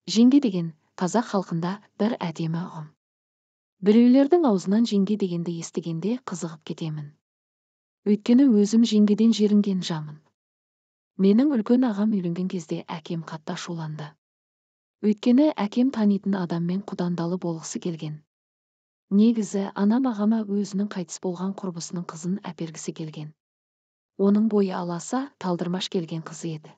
Жеңге деген қазақ халқында бір әдемі ұғым. Біреулердің аузынан жеңге дегенді естігенде қызығып кетемін. Өйткені өзім жеңгеден жерінген жамын. Менің үлкен ағам үйленген кезде әкем қатты ашуланды. Өйткені әкем танитын адаммен құдандалы болғысы келген. Негізі анам ағама өзінің қайтыс болған құрбысының қызын әпергісі келген. Оның бойы аласа, талдырмаш келген қызы еді.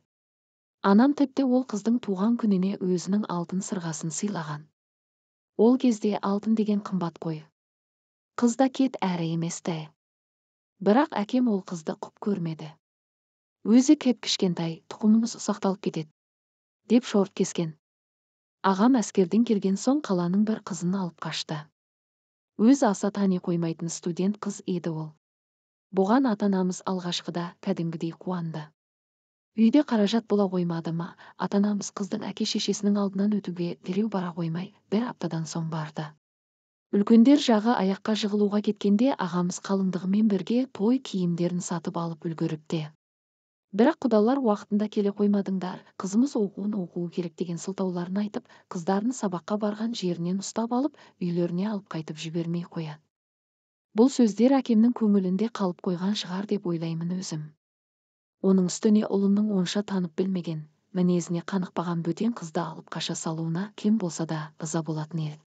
Анам тіпті ол қыздың туған күніне өзінің алтын сырғасын сыйлаған. Ол кезде алтын деген қымбат қой. Қыз да кет әрі емес-ті. Бірақ әкем ол қызды құп көрмеді. Өзі кіп-кішкентай, тұқымымыз ұсақталып кетеді, деп шорт кескен. Ағам әскерден келген соң қаланың бір қызын алып қашты. Өз аса тани қоймайтын студент қыз еді ол. Бұған ата-анамыз алғашқыда кәдімгідей қуанды. Үйде қаражат бола қоймады ма, ата-анамыз қыздың әке-шешесінің алдынан өтуге дереу бара қоймай, бір аптадан соң барды. Үлкендер жағы аяққа жығылуға кеткенде ағамыз қалыңдығымен бірге той киімдерін сатып алып үлгеріпті. Бірақ құдалар уақытында келе қоймадыңдар, қызымыз оқуы керек деген сылтауларын айтып, қыздарын сабаққа барған жерінен ұстап алып, үйлеріне алып қайтып жібермей қояды. Бұл сөздер әкемнің көңілінде қалып қойған шығар деп ойлаймын өзім. Оның үстіне ұлының онша танып білмеген, мінезіне қанықпаған бөтен қызды алып қаша салуына кем болса да ыза болатын еді.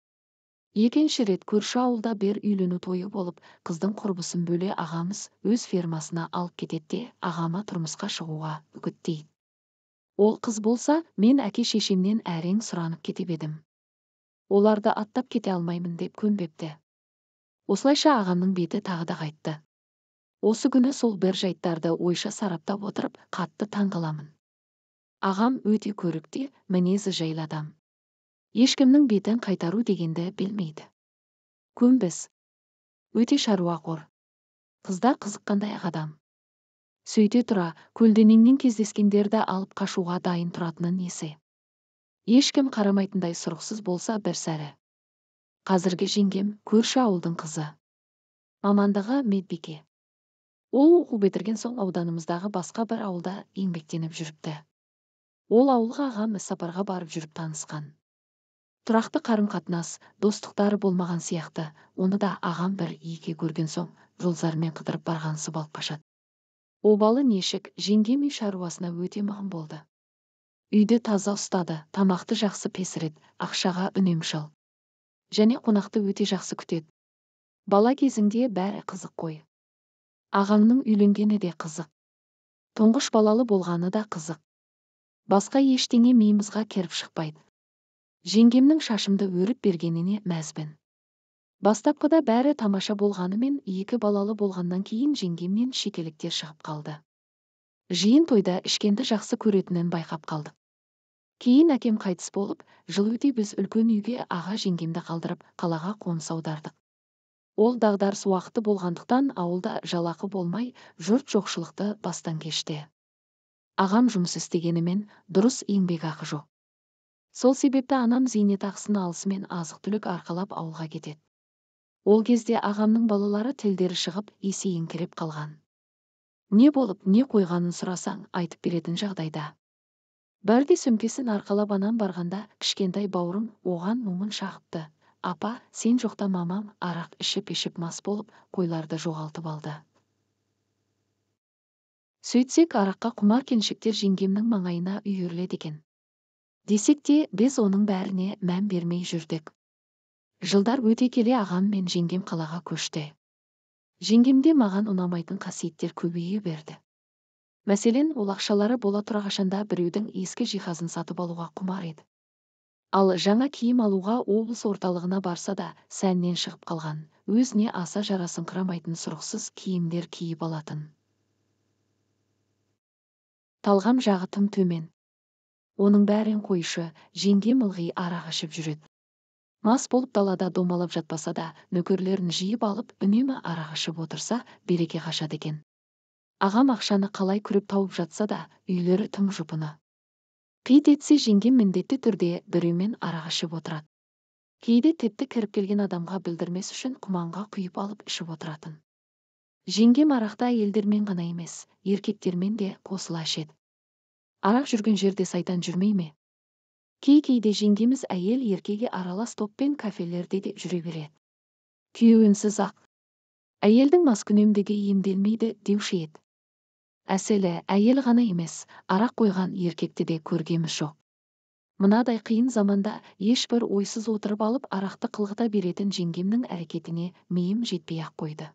Екінші рет көрші ауылда бір үйлену тойы болып, қыздың құрбысын бөле ағамыз өз фермасына алып кетеді де ағама тұрмысқа шығуға үгіттейді. Ол қыз болса, мен әке-шешемнен әрең сұранып кетіп едім. Оларды аттап кете алмаймын деп көнбепті. Осылайша ағамның беті тағы да қайтты. Осы күні сол бір жайттарды ойша сараптап отырып, қатты таңғаламын. Ағам өте көрікті, мінезі жайлы адам. Ешкімнің бетін қайтару дегенді білмейді. Көнбіс. Өте шаруақор. Қызда қызыққандай адам. Сөйте тұра, көлденеңнен кездескендерді алып қашуға дайын тұратыны несі. Ешкім қарамайтындай сұрықсыз болса бір сәрі. Қазіргі жеңгем көрші ауылдың қызы. Мамандығы медбике. Ол оқу бітірген соң ауданымыздағы басқа бір ауылда еңбектеніп жүріпті. Ол ауылға ағам іссапарға барып жүріп танысқан. Тұрақты қарым-қатынас, достықтары болмаған сияқты, оны да ағам бір екі көрген соң жолзармен қыдырып барғансы балып қашады. Обалы нешік, жеңгем үй шаруасына өте мығым болды. Үйді таза ұстады, тамақты жақсы песіреді, ақшаға үнемшіл. Және қонақты өте жақсы күтеді. Бала кезіңде бәрі қызық қой. Ағаңның үйленгені де қызық. Тұңғыш балалы болғаны да қызық. Басқа ештеңе миымызға керіп шықпайды. Жеңгемнің шашымды өріп бергеніне мәзбін. Бастапқыда бәрі тамаша болғанымен, екі балалы болғаннан кейін жеңгемнен шекеліктер шығып қалды. Жиын тойда ішкенді жақсы көретінін байқап қалдық. Кейін әкем қайтыс болып, жыл өте біз үлкен үйге аға жеңгемді қалдырып, қалаға қоныс аудардық. Ол дағдарыс уақыты болғандықтан ауылда жалақы болмай, жұрт жоқшылықты бастан кешті. Ағам жұмыс істегенімен дұрыс еңбекақы жоқ. Сол себепті анам зейнетақысын алысымен азық-түлік арқалап ауылға кетеді. Ол кезде ағамның балалары тілдері шығып, есейіңкіреп қалған. Не болып, не қойғанын сұрасаң, айтып беретін жағдайда. Бірде сөмкесін арқалап анам барғанда, кішкентай бауырым оған мұңын шағыпты. Апа, сен жоқта мамам арақ ішіп мас болып, қойларды жоғалтып алды. Сөйтсек, араққа құмар келіншектер жеңгемнің маңайына үйіріледі екен. Десек те, біз оның бәріне мән бермей жүрдік. Жылдар өте келе ағам мен жеңгем қалаға көшті. Жеңгемде маған ұнамайтын қасиеттер көбейе берді. Мәселен, ол ақшалары бола тұра қашанда біреудің ескі жиһазын сатып алуға құмар еді. Ал жаңа киім алуға облыс орталығына барса да сәннен шығып қалған, өзіне аса жарасыңқырамайтын сұрықсыз киімдер киіп алатын. Талғам жағы тым төмен. Оның бәрін қойшы, жеңгем ылғи арақ ішіп жүреді. Мас болып далада домалап жатпаса да, нөкерлерін жиып алып, үнемі арақ ішіп отырса, береке қашады екен. Ағам ақшаны қалай күреп тауып жатса да, үйлері тым жұпыны. Қит етсе жеңгем міндетті түрде біреумен арақ ішіп отырады. Кейде тіпті кіріп келген адамға білдірмес үшін құманға құйып алып ішіп отыратын. Жеңгем арақта әйелдермен ғана емес, еркектермен де қосыла ішеді. Арақ жүрген жерде сайтан жүрмей ме? Кейде жеңгеміз әйел еркеге аралас топпен кафелерде де жүре береді. Күйеуінсіз ақ әйелдің маскүнемдігі емделмейді деуші еді. Әсілі әйел ғана емес, арақ қойған еркекті де көргеміз жоқ. Мынадай қиын заманда ешбір ойсыз отырып алып арақты қылғыта беретін жеңгемнің әрекетіне миым жетпей ақ қойды.